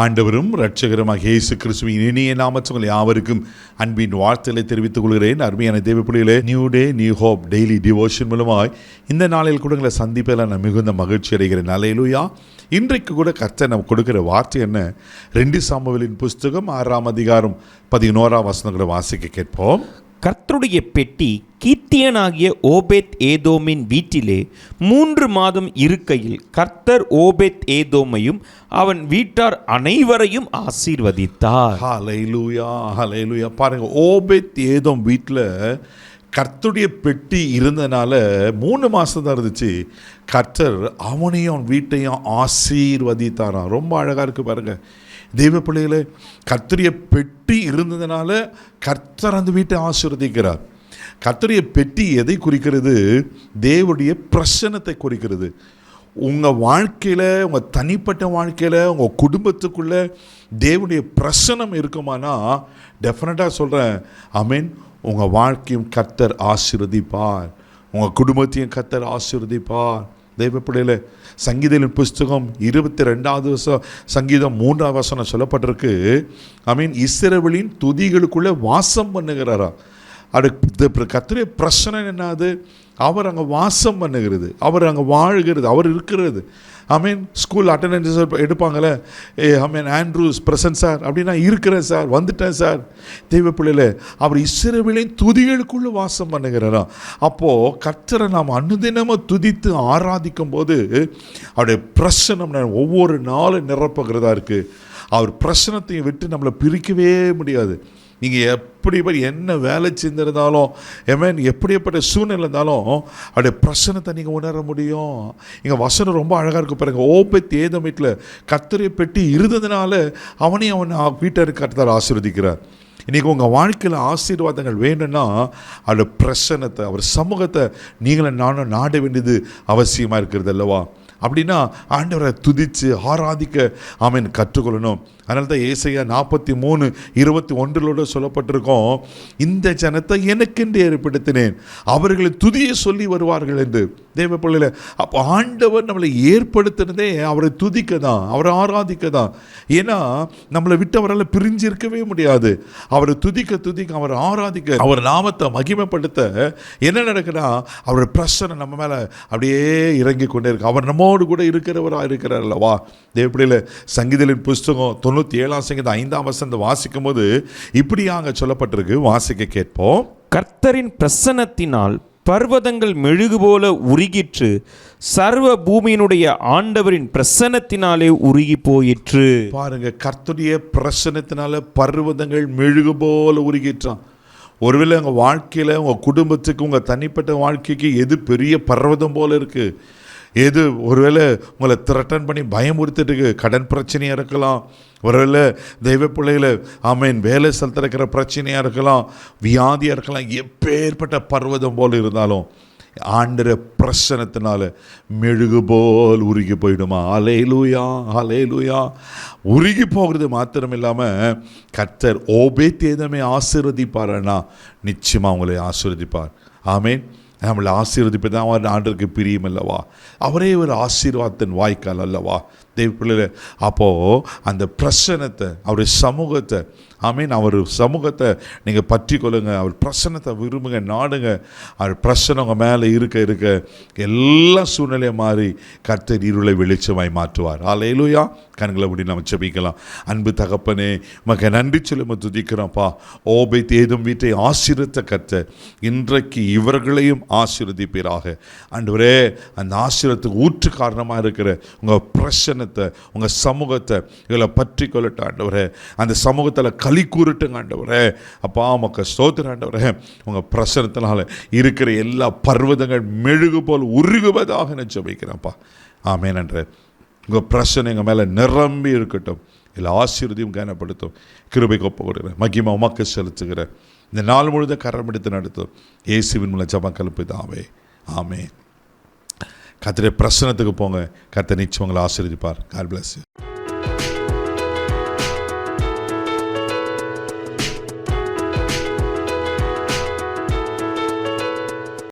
ஆண்டவரும் இரட்சகருமாக இயேசு கிறிஸ்துவின் இனிய நாமத்தில் யாவருக்கும் அன்பின் வாழ்த்துக்களை தெரிவித்துக் கொள்கிறேன். அருமையான தேவ பிள்ளைகளே, new day new hope daily devotion மூலமாய் இந்த நாளில் கூட உங்களை சந்திப்பதில் நான் மிகுந்த மகிழ்ச்சி அடைகிறேன். அல்லேலூயா. இன்றைக்கு கூட கர்த்தர் நம்ம கொடுக்கிற வார்த்தை என்ன? 2 சாமுவேலின் புஸ்தகம் 6ஆம் அதிகாரம் 11ஆம் வசனங்களை வாசிக்க கேட்போம். கர்த்தருடைய பெட்டி கீத்தியனாகிய ஓபேத் ஏதோமின் வீட்டிலே 3 மாதம் இருக்கையில் கர்த்தர் ஓபேத் ஏதோமையும் அவன் வீட்டார் அனைவரையும் ஆசீர்வதித்தார். ஹல்லேலூயா, ஹல்லேலூயா. பாருங்க, ஓபேத் ஏதோம் வீட்டில் கர்த்தருடைய பெட்டி இருந்தனால 3 மாதம் தான் இருந்துச்சு. கர்த்தர் அவனையும் அவன் வீட்டையும் ஆசீர்வதித்தாராம். ரொம்ப அழகாக இருக்குது பாருங்க தெய்வ பிள்ளைகளே. கர்த்தருடைய பெட்டி இருந்ததுனால கர்த்தர் அந்த வீட்டை ஆசீர்வதிக்கிறார். கர்த்தருடைய பெட்டி எதை குறிக்கிறது? தேவனுடைய பிரசன்னத்தை குறிக்கிறது. உங்கள் வாழ்க்கையில், உங்கள் தனிப்பட்ட வாழ்க்கையில், உங்கள் குடும்பத்துக்குள்ளே தேவனுடைய பிரசன்னம் இருக்குமானா டெஃபினட்டாக சொல்கிறேன், ஆமென், உங்கள் வாழ்க்கையும் கர்த்தர் ஆசீர்வதிப்பார், உங்கள் குடும்பத்தையும் கர்த்தர் ஆசீர்வதிப்பார். தெய்வ பிள்ளைகளே, சங்கீதத்தின் புஸ்தகம் 22வது சங்கீதம் 3ஆம் வசனம் சொல்லப்பட்டிருக்கு. இஸ்ரவேலின் துதிகளுக்குள்ளே வாசம் பண்ணுகிறாரா. அது கர்த்தருடைய பிரச்சனை என்னது? அவர் அங்கே வாசம் பண்ணுகிறது, அவர் அங்கே வாழுகிறது, அவர் இருக்கிறது. ஸ்கூல் அட்டண்டன்ஸ் எடுப்பாங்களே, ஆண்ட்ரூஸ் பிரசன்ட் சார் அப்படின்னா இருக்கிறேன் சார், வந்துட்டேன் சார். தெய்வ பிள்ளையில அவர் இஸ்ரவேலின் துதிகளுக்குள்ளே வாசம் பண்ணுகிறாராம். அப்போது கர்த்தரை நாம் அனுதினமும் துதித்து ஆராதிக்கும் போது அவருடைய பிரசனம் ஒவ்வொரு நாளும் நிரப்புகிறதா இருக்குது. அவர் பிரசனத்தை விட்டு நம்மளை பிரிக்கவே முடியாது. நீங்கள் எப்படி என்ன வேலை செஞ்சிருந்தாலும், எப்படிப்பட்ட சூழ்நிலை இருந்தாலும் அவருடைய பிரசனத்தை நீங்கள் உணர முடியும். இங்கே வசனம் ரொம்ப அழகாக இருக்கு பாருங்க. ஓபேத் ஏதோம் வீட்டில் கர்த்தருடைய பெட்டி இருந்ததுனால அவனையும் அவன் வீட்டை கர்த்தர் ஆசீர்வதிக்கிறார். இன்றைக்கி உங்கள் வாழ்க்கையில் ஆசீர்வாதங்கள் வேணும்னா அவருடைய பிரசனத்தை, அவர் சமூகத்தை நீங்களும் நானும் நாட வேண்டியது அவசியமாக இருக்கிறது அல்லவா? அப்படின்னா ஆண்டவரை துதித்து ஆராதிக்க கற்றுக்கொள்ளணும். அதனால தான் ஏசாயா 43:21 சொல்லப்பட்டிருக்கோம், இந்த ஜனத்தை எனக்கென்று ஏற்படுத்தினேன், அவர்களை துதியை சொல்லி வருவார்கள் என்று. தேவ பிள்ளையில அப்போ ஆண்டவர் நம்மளை ஏற்படுத்தினதே அவரை துதிக்க தான், அவரை ஆராதிக்க தான். ஏன்னா நம்மளை விட்டு அவரால் பிரிஞ்சு இருக்கவே முடியாது. அவரை துதிக்க துதிக்க, அவரை ஆராதிக்க, அவர் நாமத்தை மகிமைப்படுத்த என்ன நடக்குன்னா அவருடைய பிரசனை நம்ம மேலே அப்படியே இறங்கி கொண்டே இருக்கு. அவர் நம்மோடு கூட இருக்கிறவராக இருக்கிறார் அல்லவா? தேவ பிள்ளையில சங்கீதத்தின் புஸ்தகம் 97ஆம் சங்கீதம் 5ஆம் வசனம் வாசிக்கும் போது இப்படியாக சொல்லப்பட்டிருக்கு. வாசிக்க கேட்போம். கர்த்தரின் பிரசன்னத்தினால் பர்வதங்கள் மெழுகு போல உருகிற்று, சர்வ பூமியினுடைய ஆண்டவரின் பிரசன்னத்தினாலே உருகி போயிற்று. பாருங்க, கர்த்தருடைய பிரசன்னத்தினால பர்வதங்கள் மெழுகு போல உருகிற்றான். ஒருவேளை உங்கள் வாழ்க்கையில், உங்கள் குடும்பத்துக்கு, உங்கள் தனிப்பட்ட வாழ்க்கைக்கு எது பெரிய பர்வதம் போல இருக்குது? எது ஒருவேளை உங்களை த்ரெட்டன் பண்ணி பயமுறுத்திட்டு இருக்கு? கடன் பிரச்சனையாக இருக்கலாம், ஒருவேளை தெய்வ பிள்ளைகளை வேலை ஸ்தலத்தில் இருக்கிற பிரச்சனையாக இருக்கலாம், வியாதியாக இருக்கலாம். எப்பேற்பட்ட பர்வதம் போல் இருந்தாலும் ஆண்டவருடைய பிரசன்னத்தினால மெழுகு போல் உருகி போயிடுமா? அல்லேலூயா, அல்லேலூயா. உருகி போகிறது மாத்திரம் இல்லாமல் கர்த்தர் ஓபேத் ஏதோமை ஆசீர்வதிப்பார்னா நிச்சயமாக அவங்களை ஆசீர்வதிப்பார். ஆமேன். நம்மளை ஆசீர்வதிப்பது தான் அவர் ஆண்டவருக்கு பிரியம் அல்லவா? அவரே ஒரு ஆசீர்வாதத்தின் வாய்க்கால் அல்லவா? தெய்வ பிள்ளைகளை அப்போது அந்த பிரசன்னத்தை, அவருடைய சமூகத்தை, அவர் சமூகத்தை நீங்கள் பற்றி கொள்ளுங்க. அவர் பிரசன்னத்தை விரும்புங்க, நாடுங்க. அவர் பிரசன்னம் உங்கள் மேலே இருக்க இருக்க எல்லா சூழ்நிலையும் மாறி கர்த்தர் இருளை வெளிச்சமாய் மாற்றுவார். அல்லேலூயா. கண்களை அப்படி நம்ம ஜெபிக்கலாம். அன்பு தகப்பனே, உமக்கு நன்றி சொல்லி துதிக்கிறோம்ப்பா. ஓபேத் ஏதோம் வீட்டை ஆசீர்வதித்த கர்த்தர் இன்றைக்கு இவர்களையும் ஆசீர்வதிப்பீராக. ஆண்டவரே, அந்த ஆசீர்வாதத்துக்கு ஊற்று காரணமாக இருக்கிற உங்கள் பிரசன்னத்தை, உங்கள் சமூகத்தை இவங்களை பற்றி கொள்ளட்டும் ஆண்டவரே. அந்த சமூகத்தில் களி கூறட்டுங்க ஆண்டவரே. அப்பா உமக்கு ஸ்தோத்திரம் ஆண்டவரே. உங்கள் பிரசன்னத்தினால இருக்கிற எல்லா பர்வதங்கள் மெழுகு போல் உருகுவதாக நான் ஜெபிக்கிறேன்ப்பா. ஆமென். நன்றி. உங்கள் பிரசனை எங்கள் மேலே நிரம்பி இருக்கட்டும். இல்லை ஆசீர்வதியும் கனப்படுத்தும். கிருபைக்கு ஒப்பு கொடுக்குறேன். மகிமை உமக்கு செலுத்துகிறேன். இந்த நாள் முழுவதும் கரம் எடுத்து நடத்தும். இயேசுவின் மூலம் ஜெபம் கலப்பிதாவே. ஆமென். கர்த்தருடைய பிரசன்னத்துக்கு போங்க. கர்த்தர் நிச்சயம் உங்களை ஆசீர்வதிப்பார். God bless you.